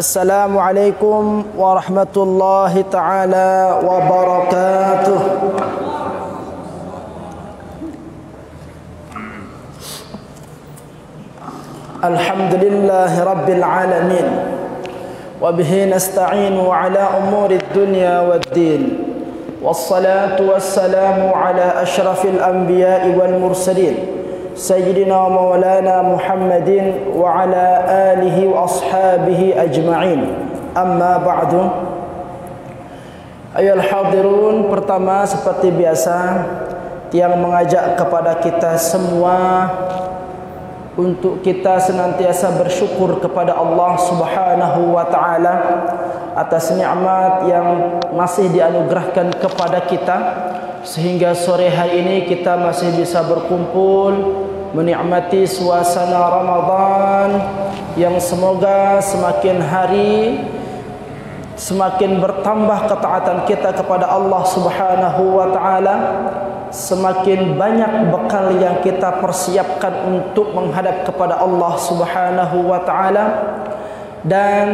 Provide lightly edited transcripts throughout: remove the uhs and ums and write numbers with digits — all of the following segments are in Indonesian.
Assalamualaikum warahmatullahi ta'ala wabarakatuh. Alhamdulillahi rabbil alamin. Wabihi nasta'inu ala umuri dunya waddin. Wassalatu wassalamu ala ashrafil anbiya'i wal mursalin Sayyidina wa maulana Muhammadin wa ala alihi wa ashabihi ajma'in. Amma ba'du. Ayol hadirun, pertama seperti biasa yang mengajak kepada kita semua untuk kita senantiasa bersyukur kepada Allah Subhanahu wa taala atas nikmat yang masih dianugerahkan kepada kita sehingga sore hari ini kita masih bisa berkumpul menikmati suasana Ramadan yang semoga semakin hari semakin bertambah ketaatan kita kepada Allah Subhanahu wa taala, semakin banyak bekal yang kita persiapkan untuk menghadap kepada Allah Subhanahu wa taala, dan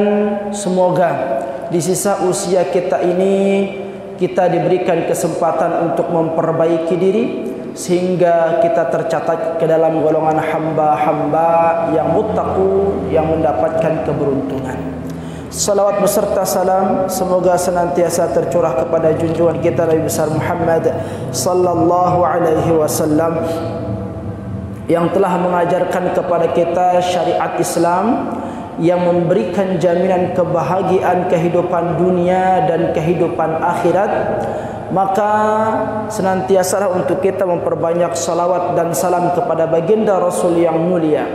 semoga di sisa usia kita ini kita diberikan kesempatan untuk memperbaiki diri sehingga kita tercatat ke dalam golongan hamba-hamba yang muttaqun yang mendapatkan keberuntungan. Salawat beserta salam semoga senantiasa tercurah kepada junjungan kita Nabi besar Muhammad sallallahu alaihi wasallam yang telah mengajarkan kepada kita syariat Islam yang memberikan jaminan kebahagiaan kehidupan dunia dan kehidupan akhirat. Maka senantiasalah untuk kita memperbanyak salawat dan salam kepada baginda Rasul yang mulia,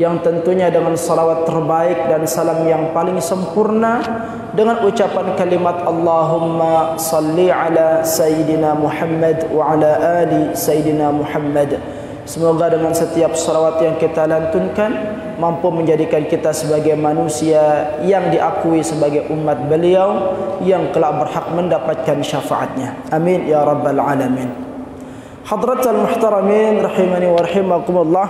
yang tentunya dengan salawat terbaik dan salam yang paling sempurna dengan ucapan kalimat Allahumma salli ala Sayyidina Muhammad wa ala ali Sayyidina Muhammad. Semoga dengan setiap salawat yang kita lantunkan mampu menjadikan kita sebagai manusia yang diakui sebagai umat beliau yang kelak berhak mendapatkan syafaatnya. Amin ya rabbal alamin. Hadratul muhtaramin rahimani wa rahimakumullah.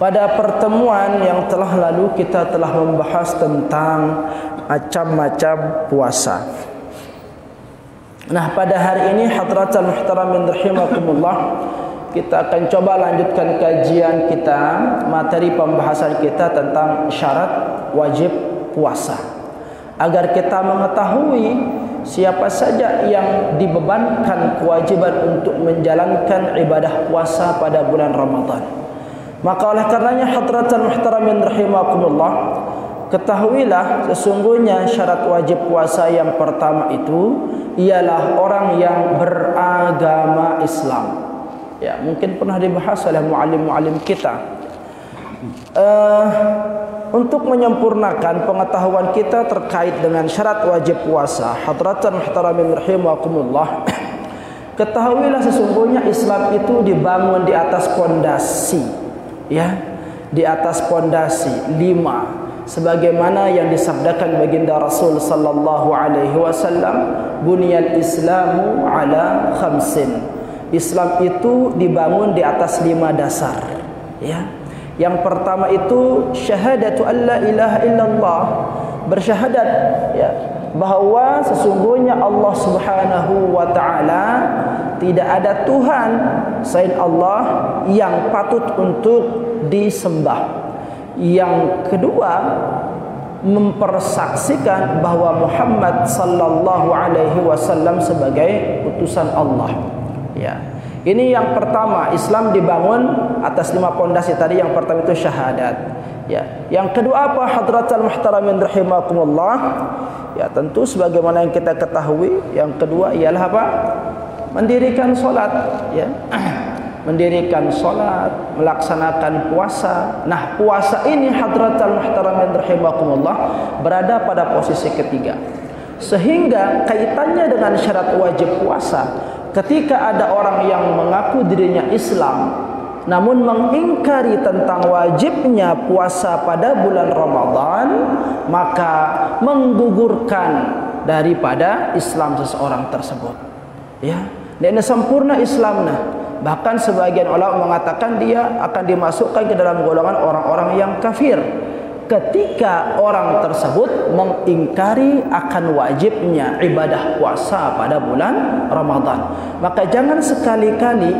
Pada pertemuan yang telah lalu kita telah membahas tentang macam-macam puasa. Nah, pada hari ini hadratul muhtaramin rahimakumullah, kita akan coba lanjutkan kajian kita, materi pembahasan kita tentang syarat wajib puasa, agar kita mengetahui siapa saja yang dibebankan kewajiban untuk menjalankan ibadah puasa pada bulan Ramadan. Maka oleh karenanya hadratul muhtaramin rahimakumullah, ketahuilah sesungguhnya syarat wajib puasa yang pertama itu ialah orang yang beragama Islam. Ya, mungkin pernah dibahas oleh muallim-muallim kita. Untuk menyempurnakan pengetahuan kita terkait dengan syarat wajib puasa, hadratul muhtaramin rahimakumullah, ketahuilah sesungguhnya Islam itu dibangun di atas pondasi, ya, di atas pondasi 5, sebagaimana yang disabdakan baginda Rasul sallallahu alaihi wasallam, bunyal Islamu ala khamsin. Islam itu dibangun di atas 5 dasar, ya. Yang pertama itu syahadatu alla ilaha illallah, bersyahadat, ya, bahwa sesungguhnya Allah Subhanahu wa taala tidak ada Tuhan selain Allah yang patut untuk disembah. Yang kedua, mempersaksikan bahwa Muhammad sallallahu alaihi wasallam sebagai utusan Allah. Ya, ini yang pertama. Islam dibangun atas 5 pondasi tadi. Yang pertama itu syahadat. Ya, yang kedua apa hadratul muhtaramin rahimakumullah? Ya, tentu sebagaimana yang kita ketahui, yang kedua ialah apa? Mendirikan solat. Ya, mendirikan solat, melaksanakan puasa. Nah, puasa ini hadratul muhtaramin rahimakumullah berada pada posisi ketiga, sehingga kaitannya dengan syarat wajib puasa. Ketika ada orang yang mengaku dirinya Islam namun mengingkari tentang wajibnya puasa pada bulan Ramadan, maka menggugurkan daripada Islam seseorang tersebut. Ya, dan sempurna Islamnya. Bahkan sebagian ulama mengatakan dia akan dimasukkan ke dalam golongan orang-orang yang kafir. ketika orang tersebut mengingkari akan wajibnya ibadah puasa pada bulan Ramadan. Maka jangan sekali-kali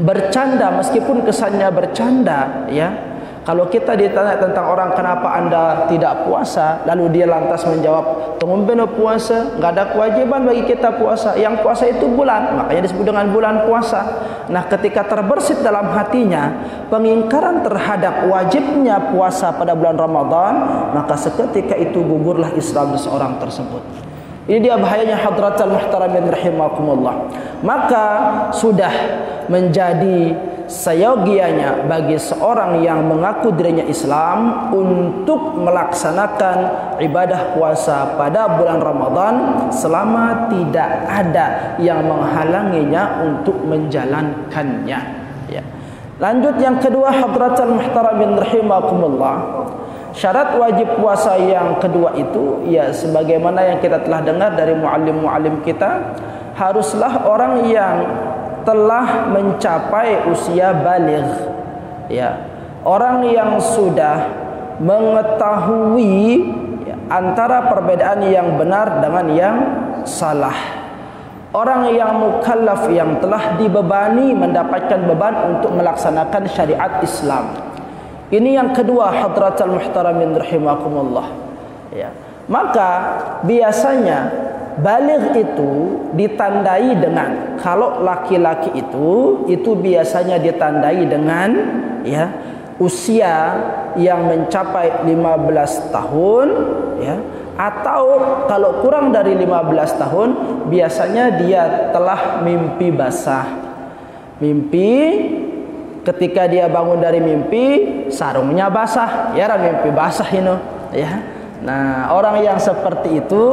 bercanda, meskipun kesannya bercanda, ya. Kalau kita ditanya tentang orang, kenapa anda tidak puasa, lalu dia lantas menjawab, tumben puasa, nggak ada kewajiban bagi kita puasa, yang puasa itu bulan, makanya disebut dengan bulan puasa. Nah, ketika terbersit dalam hatinya pengingkaran terhadap wajibnya puasa pada bulan Ramadan, maka seketika itu gugurlah Islam seseorang tersebut. Ini dia bahayanya hadratal muhtaramin rahimakumullah. Maka sudah menjadi seyogianya bagi seorang yang mengaku dirinya Islam untuk melaksanakan ibadah puasa pada bulan Ramadan selama tidak ada yang menghalanginya untuk menjalankannya, ya. Lanjut yang kedua, hadratal muhtaramin rahimakumullah. Syarat wajib puasa yang kedua itu, ya, sebagaimana yang kita telah dengar dari muallim-muallim kita, haruslah orang yang telah mencapai usia baligh, ya, orang yang sudah mengetahui, ya, antara perbedaan yang benar dengan yang salah, orang yang mukallaf yang telah dibebani mendapatkan beban untuk melaksanakan syariat Islam. Ini yang kedua, hadratal muhtaramin rahimakumullah, ya. Maka biasanya baligh itu ditandai dengan, kalau laki-laki itu biasanya ditandai dengan, ya, usia yang mencapai 15 tahun, ya, atau kalau kurang dari 15 tahun biasanya dia telah mimpi basah. Mimpi, ketika dia bangun dari mimpi sarungnya basah, ya, mimpi basah ini, ya. Nah, orang yang seperti itu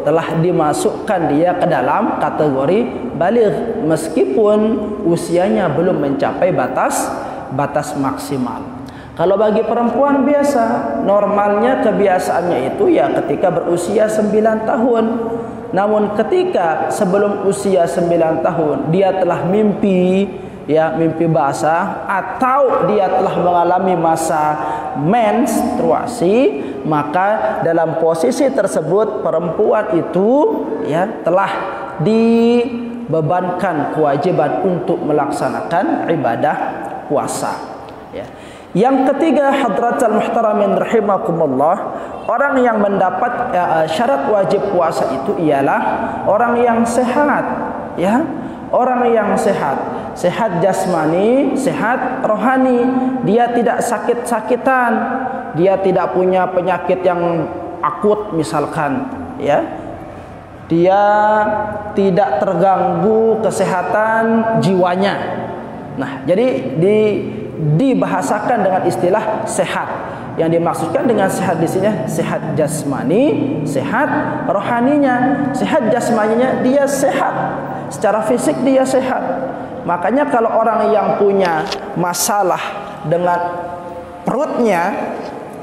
telah dimasukkan dia ke dalam kategori baligh meskipun usianya belum mencapai batas maksimal. Kalau bagi perempuan biasa, normalnya kebiasaannya itu, ya, ketika berusia 9 tahun. Namun ketika sebelum usia 9 tahun dia telah mimpi, ya, mimpi basah, atau dia telah mengalami masa menstruasi, maka dalam posisi tersebut perempuan itu, ya, telah dibebankan kewajiban untuk melaksanakan ibadah puasa, ya. Yang ketiga, hadratal muhtaramin rahimakumullah, orang yang mendapat syarat wajib puasa itu ialah orang yang sehat, ya. Orang yang sehat jasmani, sehat rohani. Dia tidak sakit-sakitan, dia tidak punya penyakit yang akut misalkan, ya. Dia tidak terganggu kesehatan jiwanya. Nah, jadi dibahasakan dengan istilah sehat. Yang dimaksudkan dengan sehat di sini sehat jasmani, sehat rohaninya. Sehat jasmaninya dia sehat, secara fisik dia sehat. Makanya kalau orang yang punya masalah dengan perutnya,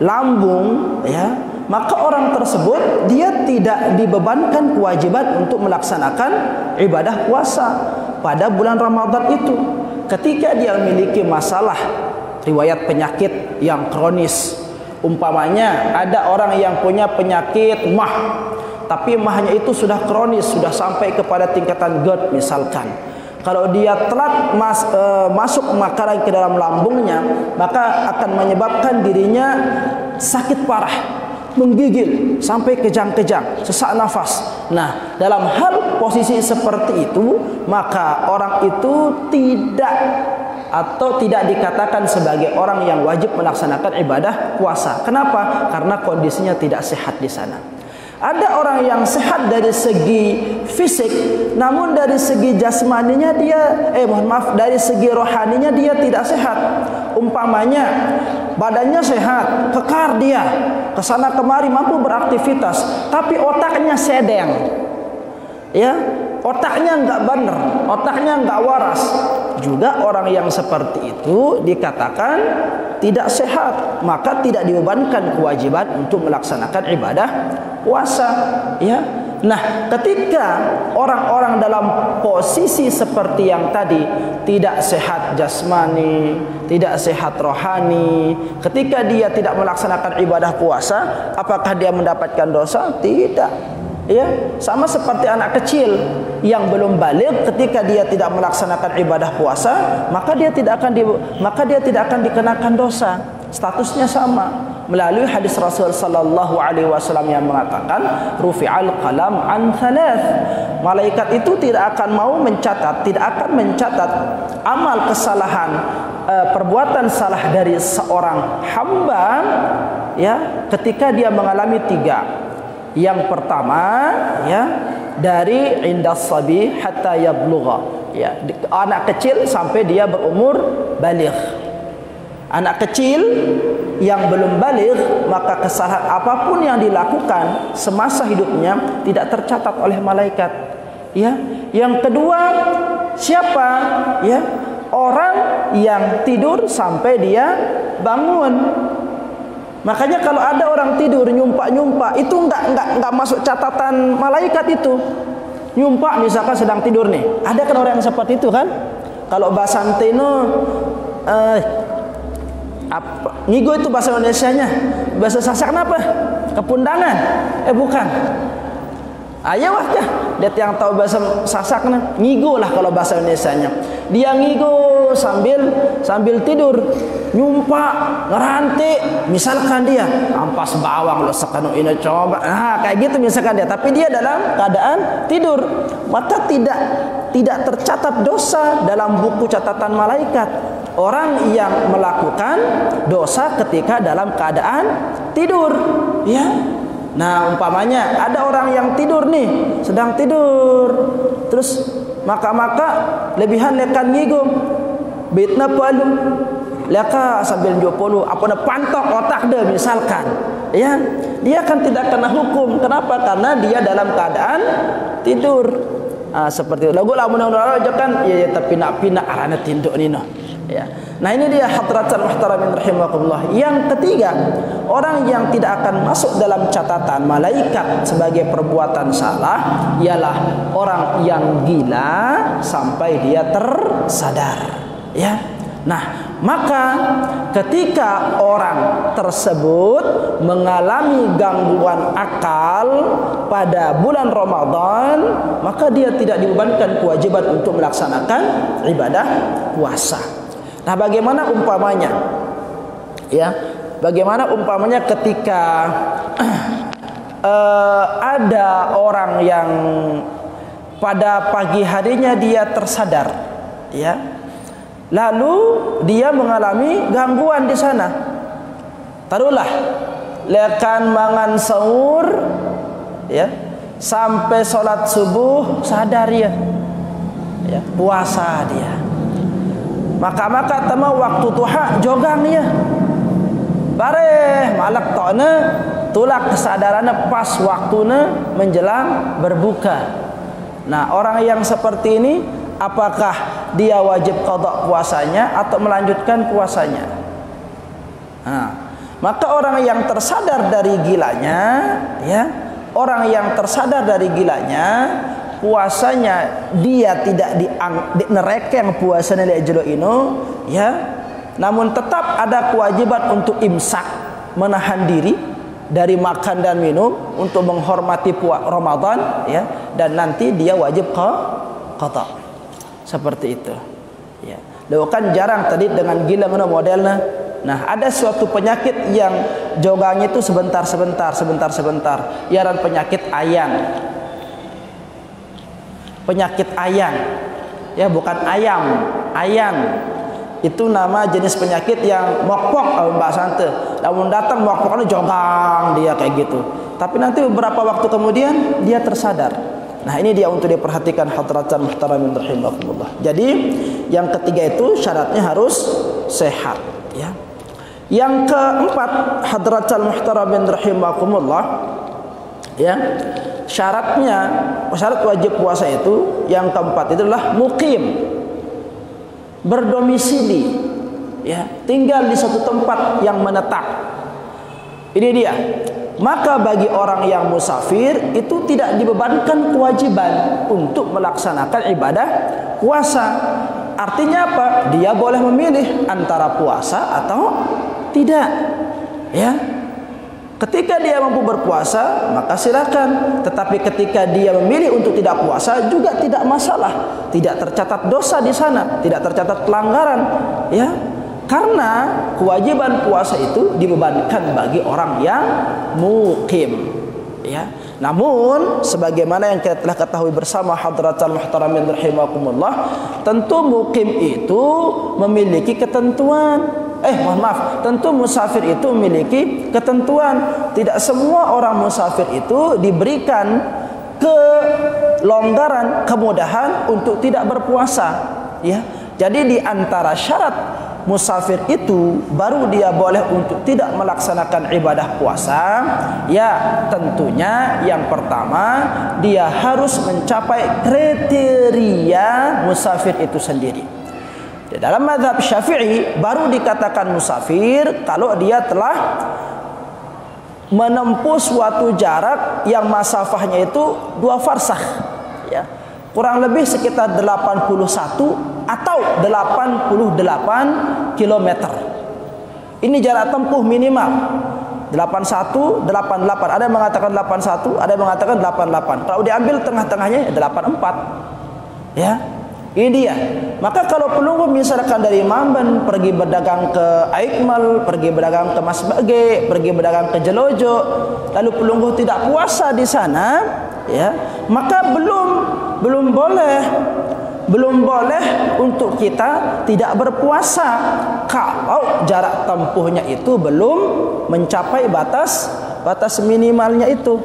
lambung, ya, maka orang tersebut dia tidak dibebankan kewajiban untuk melaksanakan ibadah puasa pada bulan Ramadan itu. Ketika dia memiliki masalah riwayat penyakit yang kronis, umpamanya ada orang yang punya penyakit mah, tapi mahnya itu sudah kronis, sudah sampai kepada tingkatan GERD misalkan. Kalau dia telat masuk makanan ke dalam lambungnya, maka akan menyebabkan dirinya sakit parah, menggigil sampai kejang-kejang, sesak nafas. Nah, dalam hal posisi seperti itu, maka orang itu tidak dikatakan sebagai orang yang wajib melaksanakan ibadah puasa. Kenapa? Karena kondisinya tidak sehat di sana. Ada orang yang sehat dari segi fisik, namun dari segi jasmaninya dia, dari segi rohaninya dia tidak sehat. Umpamanya badannya sehat, kekar dia, kesana kemari mampu beraktivitas, tapi otaknya sedeng, ya, otaknya nggak benar, otaknya nggak waras. Juga orang yang seperti itu dikatakan tidak sehat, maka tidak dibebankan kewajiban untuk melaksanakan ibadah puasa, ya. Nah, ketika orang-orang dalam posisi seperti yang tadi, tidak sehat jasmani, tidak sehat rohani, ketika dia tidak melaksanakan ibadah puasa, apakah dia mendapatkan dosa? Tidak. Ya, sama seperti anak kecil yang belum baligh, ketika dia tidak melaksanakan ibadah puasa, maka dia tidak akan dikenakan dosa. Statusnya sama. Melalui hadis Rasul sallallahu alaihi wasallam yang mengatakan rufi'al qalam an thalath. Malaikat itu tidak akan mencatat amal kesalahan, perbuatan salah dari seorang hamba, ya, ketika dia mengalami 3. Yang pertama, ya, dari indas sabi hatta yablugha, ya, anak kecil sampai dia berumur baligh. Anak kecil yang belum baligh, maka kesalahan apapun yang dilakukan semasa hidupnya tidak tercatat oleh malaikat. Ya, yang kedua, siapa? Ya, orang yang tidur sampai dia bangun. Makanya kalau ada orang tidur nyumpak-nyumpak, itu enggak masuk catatan malaikat itu. Nyumpak misalkan sedang tidur nih. Ada kan orang yang seperti itu kan? Kalau bahasa anteno ngigo itu bahasa Indonesianya. Bahasa Sasak apa? Kepundangan. Bukan. Ayo wah ya. Dia yang tahu bahasa Sasak ngigo lah kalau bahasa Indonesianya. Dia ngigo sambil tidur, nyumpak, ngerantik, misalkan dia ampas bawang lo sekanu ini coba. Kayak gitu misalkan dia, tapi dia dalam keadaan tidur, maka tidak tercatat dosa dalam buku catatan malaikat. Orang yang melakukan dosa ketika dalam keadaan tidur, ya. Nah, umpamanya ada orang yang tidur nih, sedang tidur, terus maka lebihan lekan ngigo, bitna palu, leka sambil 20, apa na pantok otak dia misalkan, ya, dia kan tidak kena hukum. Kenapa? Karena dia dalam keadaan tidur. Seperti itu. Lagu mudah-mudahan aja kan, ya tapi nak arana tinduk ni noh. Ya. Nah, ini dia hadratul muhtaramin rahimakumullah. Yang ketiga, orang yang tidak akan masuk dalam catatan malaikat sebagai perbuatan salah ialah orang yang gila sampai dia tersadar, ya. Nah, maka ketika orang tersebut mengalami gangguan akal pada bulan Ramadan, maka dia tidak dibebankan kewajiban untuk melaksanakan ibadah puasa. Nah, bagaimana umpamanya? Ya, bagaimana umpamanya ketika ada orang yang pada pagi harinya dia tersadar, ya, lalu dia mengalami gangguan di sana. Taruhlah lekan mangan sahur, ya, sampai sholat subuh sadar ya, puasa dia. Maka tema waktu tuha jogang ya. Bareh malak tokna tulak kesadarannya pas waktunya menjelang berbuka. Nah, orang yang seperti ini, apakah dia wajib qada puasanya atau melanjutkan puasanya? Maka orang yang tersadar dari gilanya, ya, orang yang tersadar dari gilanya, puasanya dia tidak dinerekeng puasanya di jero ino, ya, namun tetap ada kewajiban untuk imsak, menahan diri dari makan dan minum untuk menghormati Ramadan, ya, dan nanti dia wajib qada. Seperti itu, ya. Lalu kan jarang tadi dengan gila ngono modelnya. Nah, ada suatu penyakit yang joganya itu sebentar, ialah penyakit ayan. Penyakit ayan, ya, bukan ayam, ayan. Itu nama jenis penyakit yang mokpok bahasa ante. Lamun datang mokpoknya jogang dia kayak gitu. Tapi nanti beberapa waktu kemudian dia tersadar. Nah, ini dia untuk diperhatikan hadratan muhtaramin rahimakumullah. Jadi yang ketiga itu syaratnya harus sehat, ya. Yang keempat, hadratan muhtaramin rahimakumullah, ya, syarat wajib puasa itu yang keempat itu adalah muqim, berdomisili, ya, tinggal di suatu tempat yang menetap. Ini dia, maka bagi orang yang musafir itu tidak dibebankan kewajiban untuk melaksanakan ibadah puasa. Artinya apa? Dia boleh memilih antara puasa atau tidak. Ya. Ketika dia mampu berpuasa, maka silakan. Tetapi ketika dia memilih untuk tidak puasa juga tidak masalah. Tidak tercatat dosa di sana, tidak tercatat pelanggaran, ya. Karena kewajiban puasa itu dibebankan bagi orang yang muqim, ya. Namun sebagaimana yang kita telah ketahui bersama hadratal muhtaramin rahimakumullah, tentu muqim itu memiliki ketentuan. Tentu musafir itu memiliki ketentuan. Tidak semua orang musafir itu diberikan kelonggaran, kemudahan untuk tidak berpuasa, ya. Jadi di antara syarat musafir itu baru dia boleh untuk tidak melaksanakan ibadah puasa, ya tentunya yang pertama dia harus mencapai kriteria musafir itu sendiri. Di dalam mazhab Syafi'i baru dikatakan musafir kalau dia telah menempuh suatu jarak yang masafahnya itu 2 farsakh, ya. Kurang lebih sekitar 81 atau 88 kilometer. Ini jarak tempuh minimal 81, 88. Ada yang mengatakan 81, ada yang mengatakan 88. Kalau diambil tengah-tengahnya 84. Ya. Ini dia. Maka kalau pelungguh misalkan dari Mamben pergi berdagang ke Aikmal, pergi berdagang ke Masbage, pergi berdagang ke Jelojo, lalu pelungguh tidak puasa di sana, ya, maka belum boleh untuk kita tidak berpuasa kalau jarak tempuhnya itu belum mencapai batas minimalnya itu,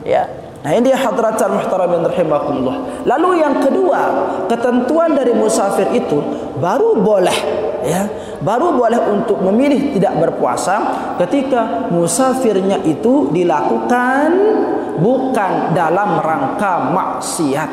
ya. Nah, ini dia hadratul muhtaramin rahimakumullah. Lalu yang kedua, ketentuan dari musafir itu baru boleh, ya, baru boleh untuk memilih tidak berpuasa ketika musafirnya itu dilakukan bukan dalam rangka maksiat.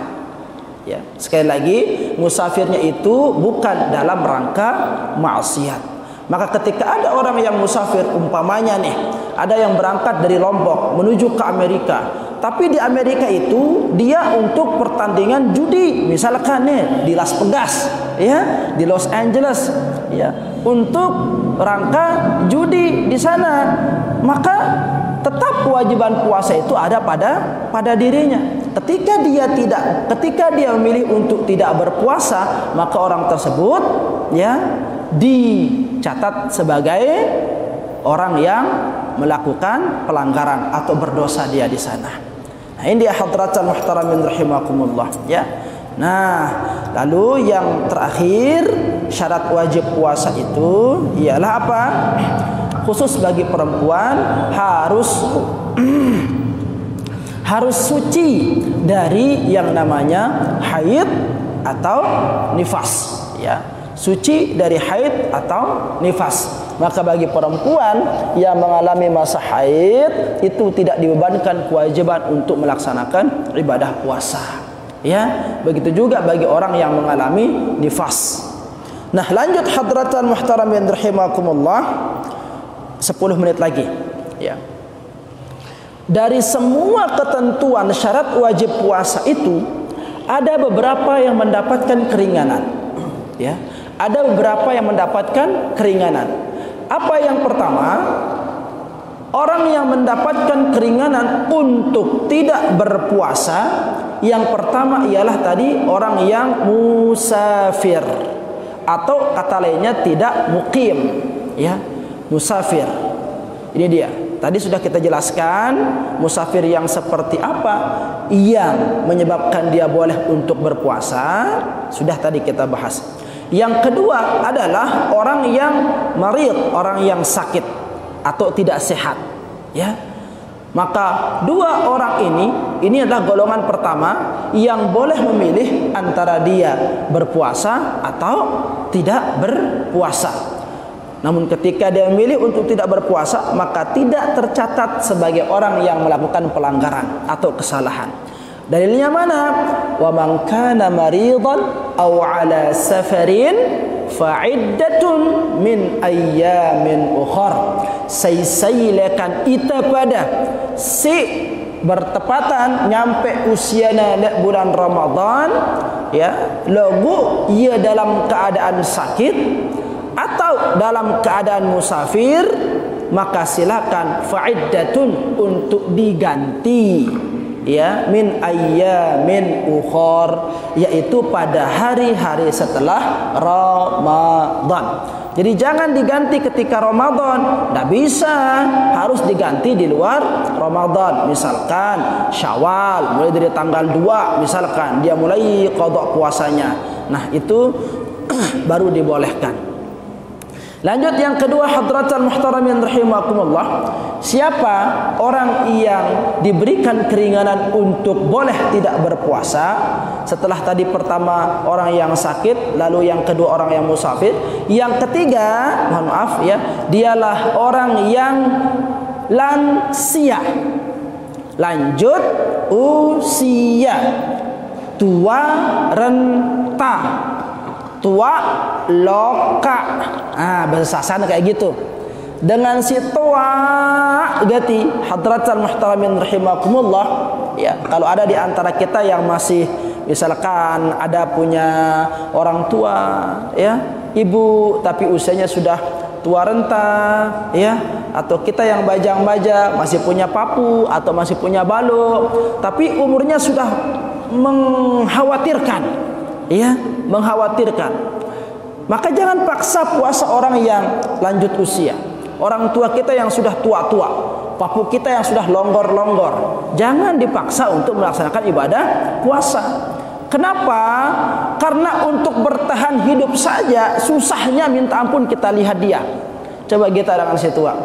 Ya, sekali lagi, musafirnya itu bukan dalam rangka maksiat. Maka ketika ada orang yang musafir, umpamanya nih, ada yang berangkat dari Lombok menuju ke Amerika, tapi di Amerika itu dia untuk pertandingan judi, misalkan nih di Las Vegas, ya, di Los Angeles, ya, untuk rangka judi di sana, maka tetap kewajiban puasa itu ada pada dirinya. Ketika dia memilih untuk tidak berpuasa, maka orang tersebut, ya, dicatat sebagai orang yang melakukan pelanggaran atau berdosa dia di sana. Nah, ini dia hadratul muhtaramin rahimakumullah, ya. Nah, lalu yang terakhir syarat wajib puasa itu ialah apa? Khusus bagi perempuan harus suci dari yang namanya haid atau nifas, ya. Suci dari haid atau nifas. Maka bagi perempuan yang mengalami masa haid itu tidak dibebankan kewajiban untuk melaksanakan ibadah puasa, ya. Begitu juga bagi orang yang mengalami nifas. Nah, lanjut hadratan muhtaramin rahimakumullah, 10 menit lagi, ya. Dari semua ketentuan syarat wajib puasa itu ada beberapa yang mendapatkan keringanan, ya. Ada beberapa yang mendapatkan keringanan. Apa yang pertama? Orang yang mendapatkan keringanan untuk tidak berpuasa, yang pertama ialah tadi orang yang musafir, atau kata lainnya tidak muqim, ya, musafir. Ini dia. Tadi sudah kita jelaskan musafir yang seperti apa yang menyebabkan dia boleh untuk berpuasa, sudah tadi kita bahas. Yang kedua adalah orang yang marid, orang yang sakit atau tidak sehat, ya. Maka dua orang ini adalah golongan pertama yang boleh memilih antara dia berpuasa atau tidak berpuasa. Namun ketika dia memilih untuk tidak berpuasa, maka tidak tercatat sebagai orang yang melakukan pelanggaran atau kesalahan. Dalilnya mana? Wa man kana maridan aw ala safarin fa'iddatun min ayyamin ukhar. Saylekan ita pada si bertepatan nyampe usiana bulan Ramadan, ya, lagu ia dalam keadaan sakit atau dalam keadaan musafir, maka silakan fa'iddatun untuk diganti, ya, min ayyamin ukhar, yaitu pada hari-hari setelah Ramadan. Jadi jangan diganti ketika Ramadan, tidak bisa, harus diganti di luar Ramadan. Misalkan Syawal mulai dari tanggal 2, misalkan dia mulai qada puasanya, nah itu baru dibolehkan. Lanjut yang kedua, hadratal muhtaramin rahimakumullah, siapa orang yang diberikan keringanan untuk boleh tidak berpuasa, setelah tadi pertama orang yang sakit, lalu yang kedua orang yang musafir, yang ketiga, mohon maaf ya, dialah orang yang lansia, lanjut usia, tua renta, tua loka, bahasa sana kayak gitu. Dengan si tua gati, hadratal muhtaramin rahimakumullah, ya, kalau ada di antara kita yang masih misalkan ada punya orang tua, ya, ibu tapi usianya sudah tua renta, ya, atau kita yang bajang-bajang masih punya papu atau masih punya balok tapi umurnya sudah mengkhawatirkan, ya, mengkhawatirkan, maka jangan paksa puasa orang yang lanjut usia. Orang tua kita yang sudah tua-tua, papu kita yang sudah longgor-longgor, jangan dipaksa untuk melaksanakan ibadah puasa. Kenapa? Karena untuk bertahan hidup saja susahnya minta ampun, kita lihat dia. Coba kita dengan si tua,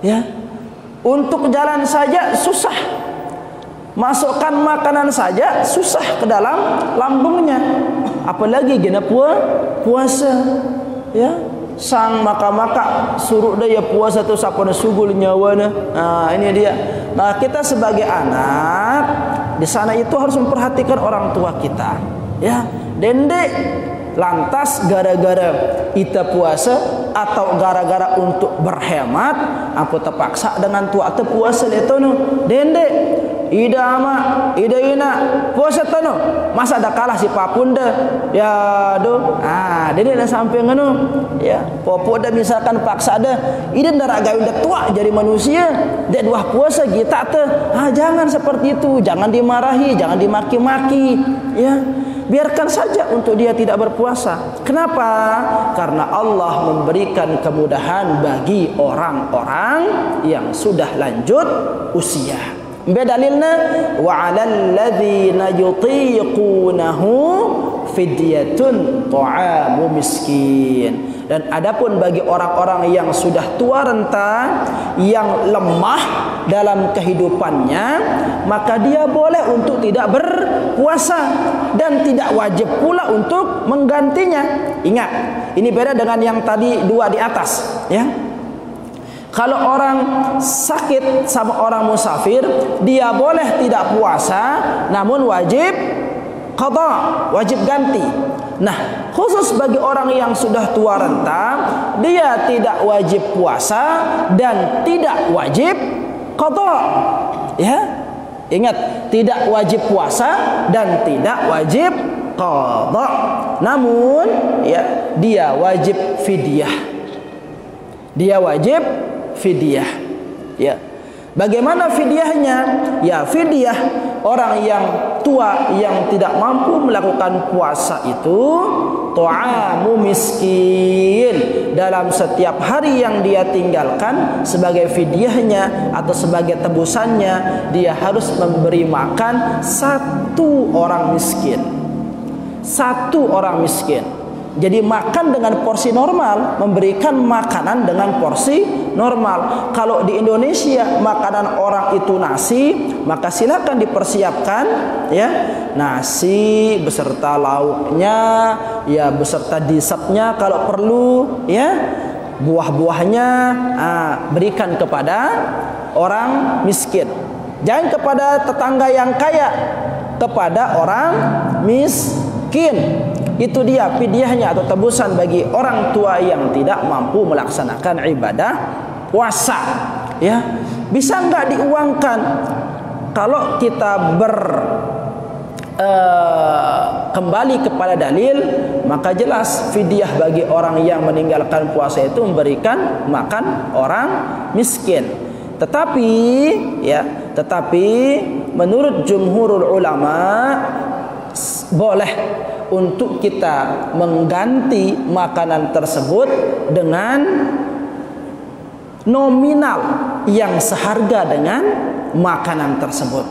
ya, untuk jalan saja susah, masukkan makanan saja susah ke dalam lambungnya, apalagi gina puasa, ya. Sang maka suruh dia puasa tu siapa nak sugul nyawa na. Ini dia. Nah, kita sebagai anak di sana itu harus memperhatikan orang tua kita, ya. Dendek lantas gara-gara kita puasa atau gara-gara untuk berhemat, aku terpaksa dengan tua te puasa letono. Dendek ida ama ida ina puasa tono, masa ada kalah si papun dah, ya do, dede dah sampai ngono, ya, popo dah misalkan paksa dah, ida ndak gawe dah tua jadi manusia, dek dua puasa kita te, jangan seperti itu, jangan dimarahi, jangan dimaki-maki, ya. Biarkan saja untuk dia tidak berpuasa. Kenapa? Karena Allah memberikan kemudahan bagi orang-orang yang sudah lanjut usia. Bedalilna wa 'alal ladzina yutiqunahu fidyatun ta'amu miskin. Dan adapun bagi orang-orang yang sudah tua renta, yang lemah dalam kehidupannya, maka dia boleh untuk tidak berpuasa dan tidak wajib pula untuk menggantinya. Ingat, ini beda dengan yang tadi dua di atas, ya. Kalau orang sakit sama orang musafir, dia boleh tidak puasa, namun wajib qada, wajib ganti. Nah, khusus bagi orang yang sudah tua renta, dia tidak wajib puasa dan tidak wajib qada. Ya, ingat, tidak wajib puasa dan tidak wajib qada. Namun, ya, dia wajib fidyah. Dia wajib fidyah. Ya. Bagaimana fidyahnya? Ya, fidyah orang yang tua yang tidak mampu melakukan puasa itu ta'amu miskin. Dalam setiap hari yang dia tinggalkan, sebagai fidyahnya atau sebagai tebusannya, dia harus memberi makan satu orang miskin. Satu orang miskin. Jadi makan dengan porsi normal, memberikan makanan dengan porsi normal. Kalau di Indonesia makanan orang itu nasi, maka silakan dipersiapkan, ya, nasi beserta lauknya, ya, beserta disapnya kalau perlu, ya, buah-buahnya, berikan kepada orang miskin. Jangan kepada tetangga yang kaya, kepada orang miskin. Itu dia fidyahnya atau tebusan bagi orang tua yang tidak mampu melaksanakan ibadah puasa. Ya, bisa enggak diuangkan? Kalau kita kembali kepada dalil, maka jelas fidyah bagi orang yang meninggalkan puasa itu memberikan makan orang miskin. Tetapi menurut jumhurul ulama boleh untuk kita mengganti makanan tersebut dengan nominal yang seharga dengan makanan tersebut,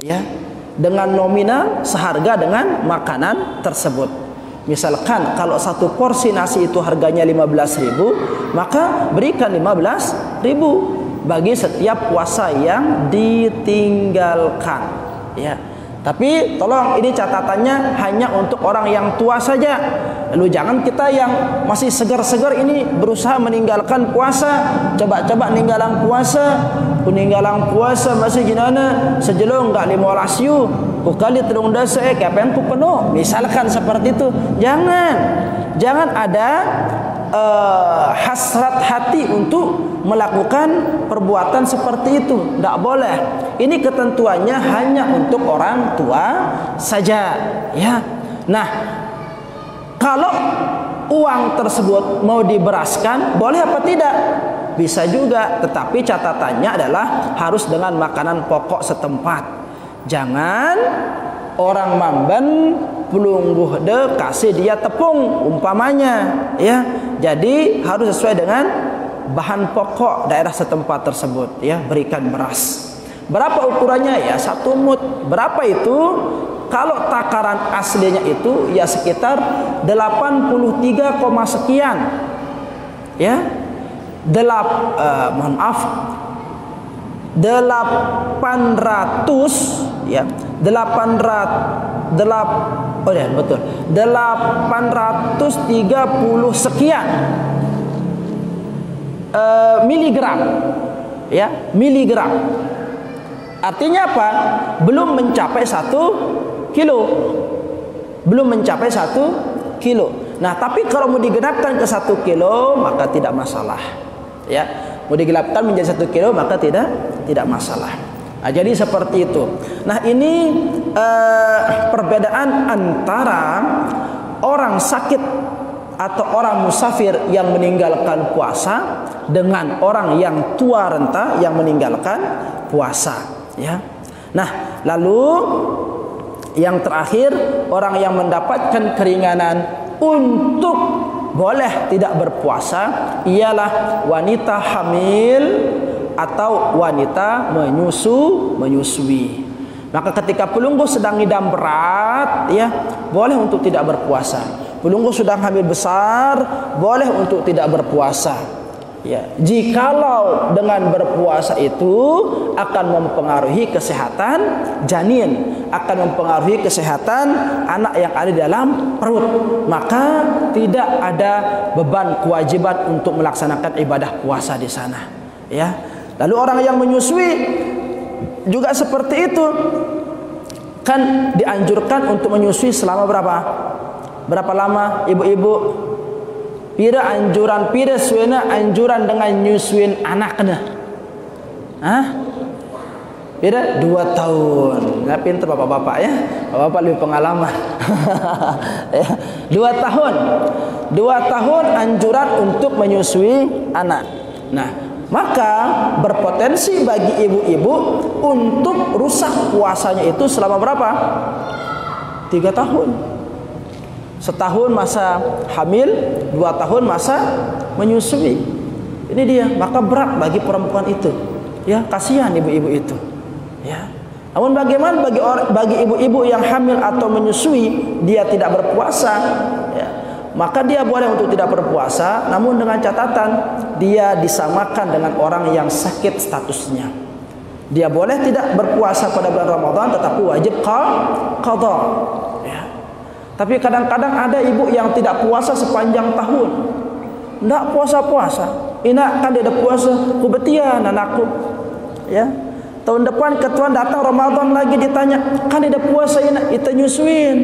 ya, dengan nominal seharga dengan makanan tersebut. Misalkan kalau satu porsi nasi itu harganya 15.000, maka berikan 15.000 bagi setiap puasa yang ditinggalkan, ya. Tapi tolong ini catatannya hanya untuk orang yang tua saja. Lalu jangan kita yang masih segar-segar ini berusaha meninggalkan puasa, coba-coba meninggalkan puasa masih gimana? Sejelong enggak 15 yu, ku kali telung dasa kapan ku penuh. Misalkan seperti itu. Jangan ada hasrat hati untuk melakukan perbuatan seperti itu. Tidak boleh. Ini ketentuannya hanya untuk orang tua saja, ya. Nah, kalau uang tersebut mau diberaskan, boleh apa tidak? Bisa juga, tetapi catatannya adalah harus dengan makanan pokok setempat. Jangan orang mamban pelungguh de kasih dia tepung umpamanya, ya. Jadi harus sesuai dengan bahan pokok daerah setempat tersebut, ya. Berikan beras. Berapa ukurannya? Ya 1 mud. Berapa itu? Kalau takaran aslinya itu ya sekitar 83, sekian, ya. 800, ya. 830 sekian miligram, ya, miligram. Artinya apa? Belum mencapai 1 kilo. Belum mencapai 1 kilo. Nah, tapi kalau mau digenapkan ke 1 kilo maka tidak masalah, ya. Mau digenapkan menjadi 1 kilo maka tidak masalah. Nah, jadi seperti itu. Nah, ini perbedaan antara orang sakit atau orang musafir yang meninggalkan puasa dengan orang yang tua renta yang meninggalkan puasa, ya. Nah, lalu yang terakhir, orang yang mendapatkan keringanan untuk boleh tidak berpuasa ialah wanita hamil atau wanita menyusui. Maka ketika pelungguh sedang ngidam berat, ya, boleh untuk tidak berpuasa. Pelungguh sedang hamil besar, boleh untuk tidak berpuasa, ya. Jikalau dengan berpuasa itu akan mempengaruhi kesehatan janin, akan mempengaruhi kesehatan anak yang ada di dalam perut, maka tidak ada beban kewajiban untuk melaksanakan ibadah puasa di sana, ya. Lalu orang yang menyusui juga seperti itu, kan dianjurkan untuk menyusui selama berapa lama ibu-ibu? Pira suena anjuran dengan nyusuin anaknya? Pira 2 tahun. Nggak pintar bapak-bapak, ya. Bapak lebih pengalaman. Ya, 2 tahun. 2 tahun anjuran untuk menyusui anak. Nah, maka berpotensi bagi ibu-ibu untuk rusak puasanya itu selama berapa? 3 tahun. Setahun masa hamil, 2 tahun masa menyusui. Ini dia, maka berat bagi perempuan itu, ya. Kasihan ibu-ibu itu, ya. Namun bagaimana bagi ibu-ibu yang hamil atau menyusui, dia tidak berpuasa, ya, maka dia boleh untuk tidak berpuasa, namun dengan catatan dia disamakan dengan orang yang sakit statusnya. Dia boleh tidak berpuasa pada bulan Ramadan, tetapi wajib qadha, ya. Tapi kadang-kadang ada ibu yang tidak puasa sepanjang tahun, tidak puasa-puasa. Ina kan dia ada puasa, ku betian anakku, ya. Tahun depan ketuan datang Ramadan lagi ditanya, kan dia ada puasa ina, kita nyusuin.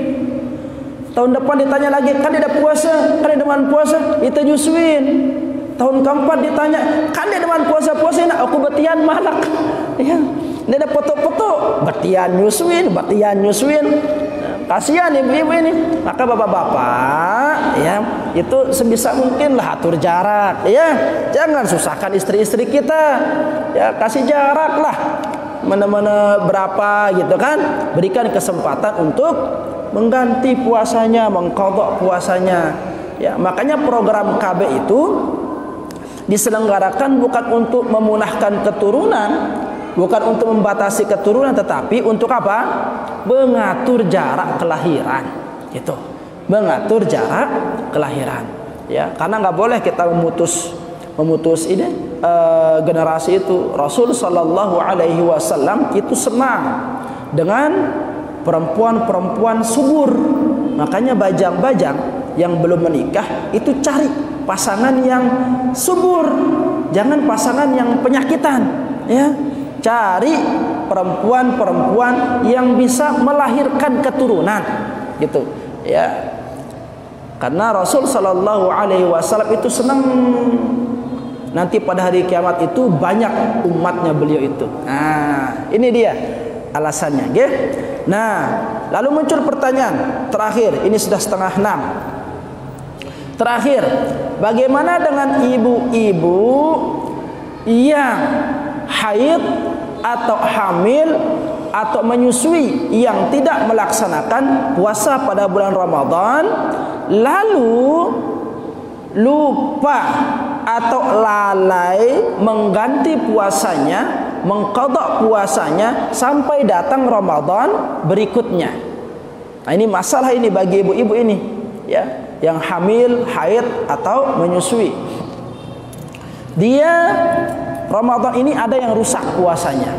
Tahun depan ditanya lagi, kan dia ada puasa, kan dia demen puasa, kita nyusuin. Tahun keempat ditanya, kan dia demen puasa-puasa, nak aku betian malak. Ya. Dia ada foto-foto, betian nyusuin. Kasihan ibu-ibu ini. Maka bapak-bapak, ya, itu sebisa mungkin lah atur jarak, ya. Jangan susahkan istri-istri kita. Ya, kasih jarak lah. Mana-mana berapa gitu kan. Berikan kesempatan untuk mengganti puasanya, mengqadha puasanya. Ya, makanya program KB itu diselenggarakan bukan untuk memunahkan keturunan, bukan untuk membatasi keturunan, tetapi untuk apa? Mengatur jarak kelahiran. Gitu. Mengatur jarak kelahiran. Ya, karena nggak boleh kita memutus ini generasi itu. Rasul sallallahu alaihi wasallam itu senang dengan perempuan-perempuan subur. Makanya bajang-bajang yang belum menikah itu cari pasangan yang subur, jangan pasangan yang penyakitan, ya. Cari perempuan-perempuan yang bisa melahirkan keturunan, gitu, ya. Karena Rasul sallallahu alaihi wasallam itu senang nanti pada hari kiamat itu banyak umatnya beliau itu. Nah, ini dia alasannya, nggih. Nah, lalu muncul pertanyaan terakhir, ini sudah 5:30. Terakhir, bagaimana dengan ibu-ibu yang haid atau hamil atau menyusui yang tidak melaksanakan puasa pada bulan Ramadan, lalu lupa atau lalai mengganti puasanya, mengqadha puasanya sampai datang Ramadan berikutnya. Nah, ini masalah ini bagi ibu-ibu ini, ya, yang hamil, haid atau menyusui. Dia Ramadan ini ada yang rusak puasanya.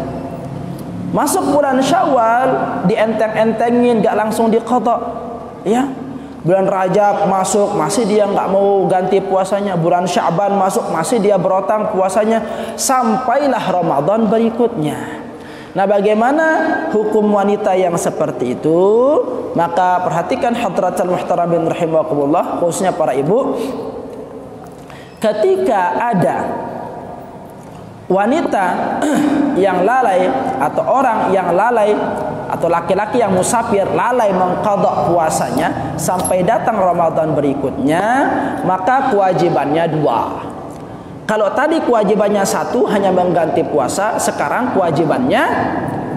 Masuk bulan Syawal dienteng-entengin, gak langsung diqadha, ya. Bulan Rajab masuk, masih dia nggak mau ganti puasanya. Bulan Sya'ban masuk, masih dia berotang puasanya. Sampailah Ramadan berikutnya. Nah, bagaimana hukum wanita yang seperti itu? Maka perhatikan hadratul muhtaramin rahimakumullah, khususnya para ibu. Ketika ada wanita yang lalai atau orang yang lalai atau laki-laki yang musafir lalai mengqadha puasanya sampai datang Ramadan berikutnya, maka kewajibannya 2. Kalau tadi kewajibannya 1 hanya mengganti puasa, sekarang kewajibannya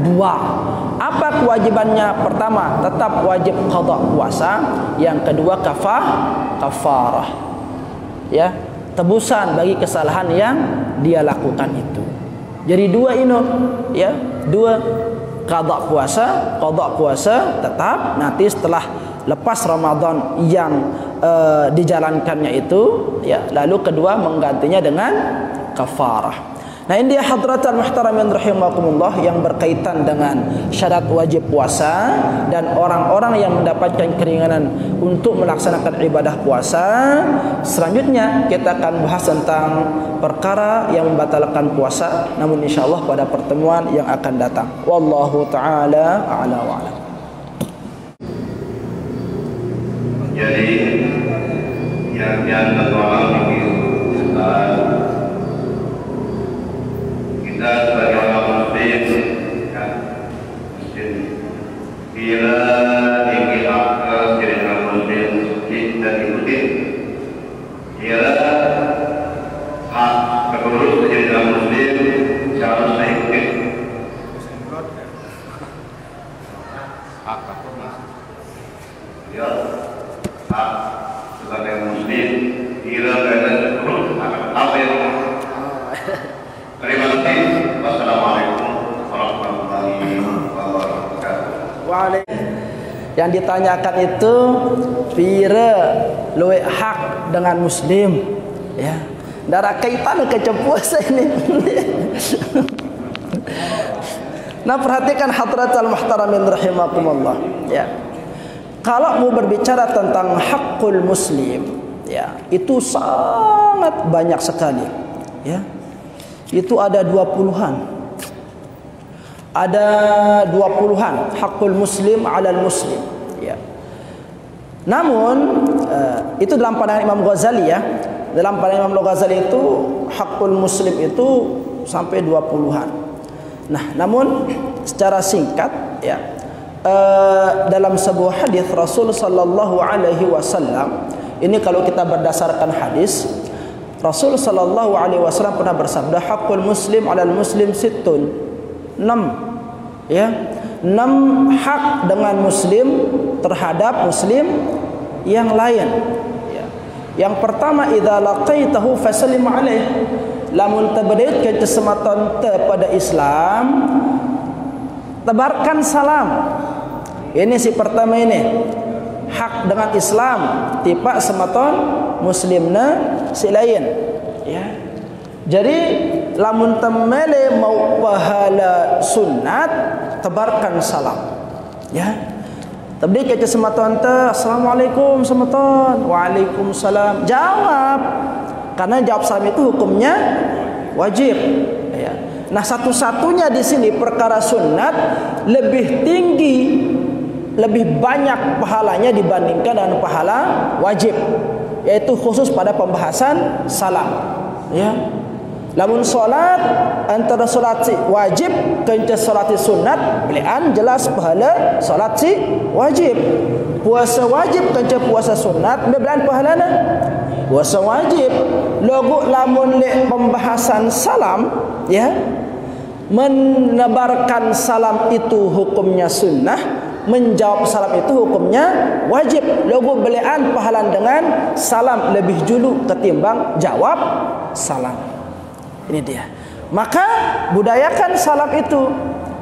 2. Apa kewajibannya? Pertama, tetap wajib qadha puasa. Yang kedua, kafarah. Ya, tebusan bagi kesalahan yang dia lakukan itu. Jadi 2 ini, ya, 2. Qadha puasa tetap, nanti setelah lepas Ramadan yang dijalankannya itu, ya, lalu kedua menggantinya dengan kafarah. Nah, ini dia hadratul muhtaramin rahimakumullah yang berkaitan dengan syarat wajib puasa dan orang-orang yang mendapatkan keringanan untuk melaksanakan ibadah puasa. Selanjutnya kita akan bahas tentang perkara yang membatalkan puasa, namun insyaallah pada pertemuan yang akan datang. Wallahu taala a'la wa a'lam. Jadi yang tertolak ini kita sebagai orang muslim, kan, muslim bila ingin akal jadi muslim kita ikuti, bila hak keperluan menjadi muslim seharusnya ikuti. Hak ya, hak sebagai muslim bila kalian keperluan apa yang terima kasih. Wassalamualaikum warahmatullahi wabarakatuh. Waalaikumsalam. Yang ditanyakan itu pira luwe hak dengan muslim, ya. Darah kaitan ke puasa ini. Nah, perhatikan hadratul muhtaramin rahimakumullah, ya. Kalau mau berbicara tentang hakul muslim, ya, itu sangat banyak sekali, ya. Itu ada 20-an. Ada 20-an hakul muslim 'alal muslim, ya. Namun itu dalam pandangan Imam Ghazali ya. Dalam pandangan Imam Ghazali itu hakul muslim itu sampai 20-an. Nah, namun secara singkat ya, dalam sebuah hadis Rasul sallallahu alaihi wasallam, ini kalau kita berdasarkan hadis, Rasul sallallahu alaihi wasallam pernah bersabda, hakul muslim 'alal muslim sittun. 6 ya. 6 hak dengan muslim terhadap muslim yang lain. Yang pertama, idza laqaitahu fasallim alaih. Lamun tabadait ke kesempatan pada Islam, tebarkan salam. Ini si pertama ini. Hak dengan Islam, tipa sematon muslimna si lain. Ya. Jadi lamun temele mau pahala sunat, tebarkan salam. Ya. Tabdi ke sematan teh, assalamualaikum sematan, waalaikumsalam. Jawab, karena jawab salam itu hukumnya wajib. Ya. Nah, satu-satunya di sini perkara sunat lebih tinggi, lebih banyak pahalanya dibandingkan dengan pahala wajib, yaitu khusus pada pembahasan salam. Ya. Lamun solat antara solat si wajib ke solat si sunat, pilihan jelas pahala solat si wajib. Puasa wajib ke puasa sunat, pilihan pahalana puasa wajib. Logo lamun le pembahasan salam ya, menebarkan salam itu hukumnya sunnah, menjawab salam itu hukumnya wajib. Logo belian pahala dengan salam lebih dulu ketimbang jawab salam. Ini dia. Maka budayakan salam itu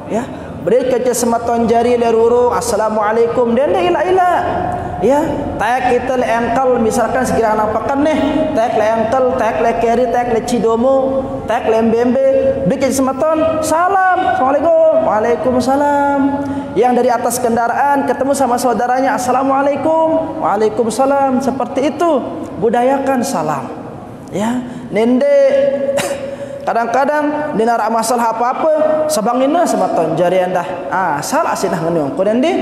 ya. Beri kaca sematon jari leruru assalamualaikum dan ila ya. Tak kita le engkal misalkan sekira nampakan nih, tak le engkal, tak le keri, tak le cidomo, tak le mbembe, beri kaca sematon salam, assalamualaikum, waalaikumsalam. Yang dari atas kendaraan ketemu sama saudaranya, assalamualaikum, waalaikumsalam. Seperti itu budayakan salam ya. Nende kadang-kadang di narak masalah apa-apa sabangina sematon jari anda salah asinah ngeniong ko nende.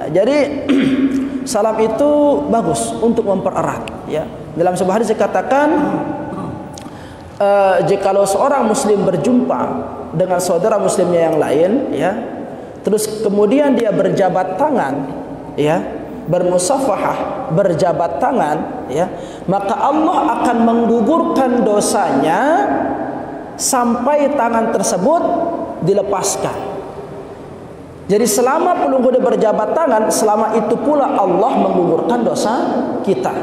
Jadi salam itu bagus untuk mempererat ya. Dalam sebuah hadis dikatakan jikalau seorang muslim berjumpa dengan saudara muslimnya yang lain ya, terus kemudian dia berjabat tangan ya, bermusafahah, berjabat tangan ya, maka Allah akan menggugurkan dosanya sampai tangan tersebut dilepaskan. Jadi selama pelunggu berjabat tangan, selama itu pula Allah menggugurkan dosa kita.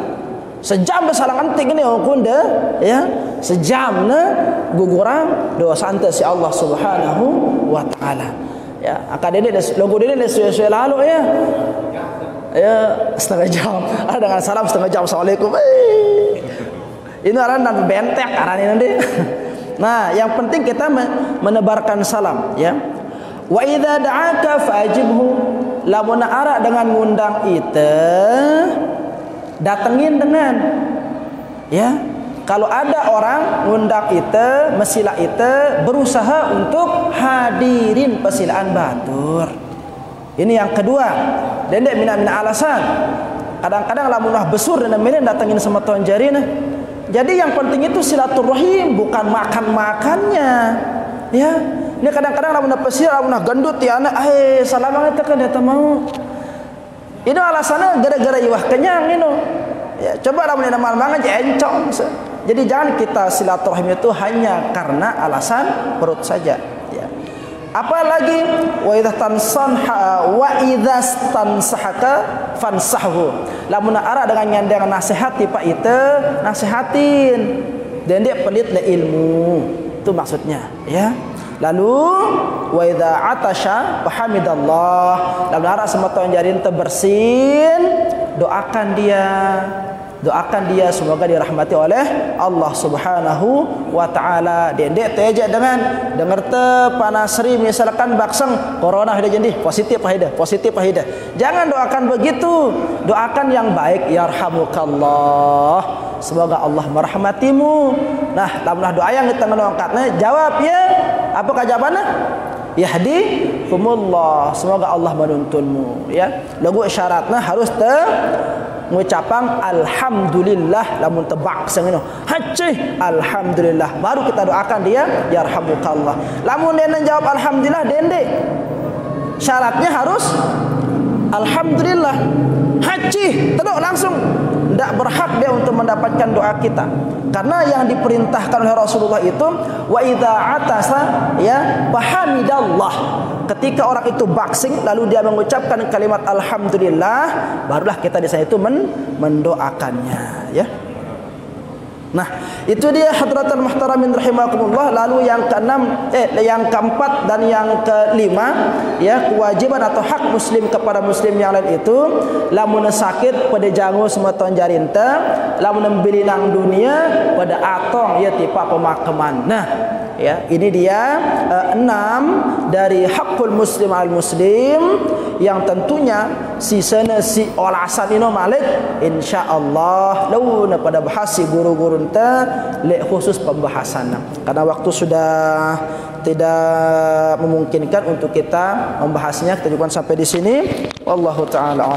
Sejam bersalang anting ini okunda ya, sejam na guguran dosa ante si Allah Subhanahu wa taala. Ya, akan ini logo ini sesuai lalu ya. Ya, setengah jam. Ada dengan salam setengah jam. Assalamualaikum. Ini aran dan bentek aran ini nanti. Nah, yang penting kita menebarkan salam ya. Wa idza da'aka fa'ajibhu. Lamun ara dengan ngundang itu datengin dengan ya. Kalau ada orang ngundang itu, mesila itu, berusaha untuk hadirin pesilaan batur. Ini yang kedua. Dendek mina-mina alasan. Kadang-kadang lamunah besur dan milih datengin sama tuan jari nah. Jadi yang penting itu silaturahim, bukan makan-makannya. Ya. Ini kadang-kadang lamunah pesir, lamunah gendut ya anak, salaman itu kan dia mau. Ini alasannya gara-gara iwah kenyang ini. Ya, coba lamunah nama mangan encong. Jadi jangan kita silaturahim itu hanya karena alasan perut saja. Ya. Apalagi wa idza tansanha wa idza tansahaka fansahhu. Lamun ara dengan nyandang nasihat tipe itu nasihatin. Dan dia pelit le ilmu. Itu maksudnya, ya. Lalu wa idza atasha fahamidallah. Lamun ara semata jarin tebersin, doakan dia. Doakan dia semoga dirahmati oleh Allah Subhanahu wa taala. Dendek teja dengan dengar te panasri misalkan bakseng corona hida jadi positif hida. Jangan doakan begitu. Doakan yang baik, yarhamukallah. Semoga Allah merahmatimu. Nah, lamunlah doa yang kita ngangkatna jawab ya. Apakah jawabannya? yahdikumullah. Semoga Allah menuntunmu, ya. Lagu syaratnya harus mengucapkan alhamdulillah lamun tebak sengino. Hacih alhamdulillah. Baru kita doakan dia yarhamukallah. Lamun dia jawab alhamdulillah dendek. Syaratnya harus alhamdulillah. Haji terus langsung tidak berhak dia untuk mendapatkan doa kita. Karena yang diperintahkan oleh Rasulullah itu wa idza atasa ya fahamidallah. Ketika orang itu baksing lalu dia mengucapkan kalimat alhamdulillah, barulah kita di sana itu mendoakannya, ya. Nah, itu dia hadratul muhtaramin rahimakumullah. Lalu yang keenam, yang keempat dan yang kelima, ya, kewajiban atau hak muslim kepada muslim yang lain itu lamun sakit pada jangu semeton jarinta, lamun membeli nang dunia pada atong ya tipa pemakaman. Nah, ya, ini dia 6 dari hakul muslim al muslim yang tentunya si olasan ino malik insyaallah launa pada bahas si guru-guru le khusus pembahasan. Karena waktu sudah tidak memungkinkan untuk kita membahasnya, kita cukupkan sampai di sini. Wallahu taala.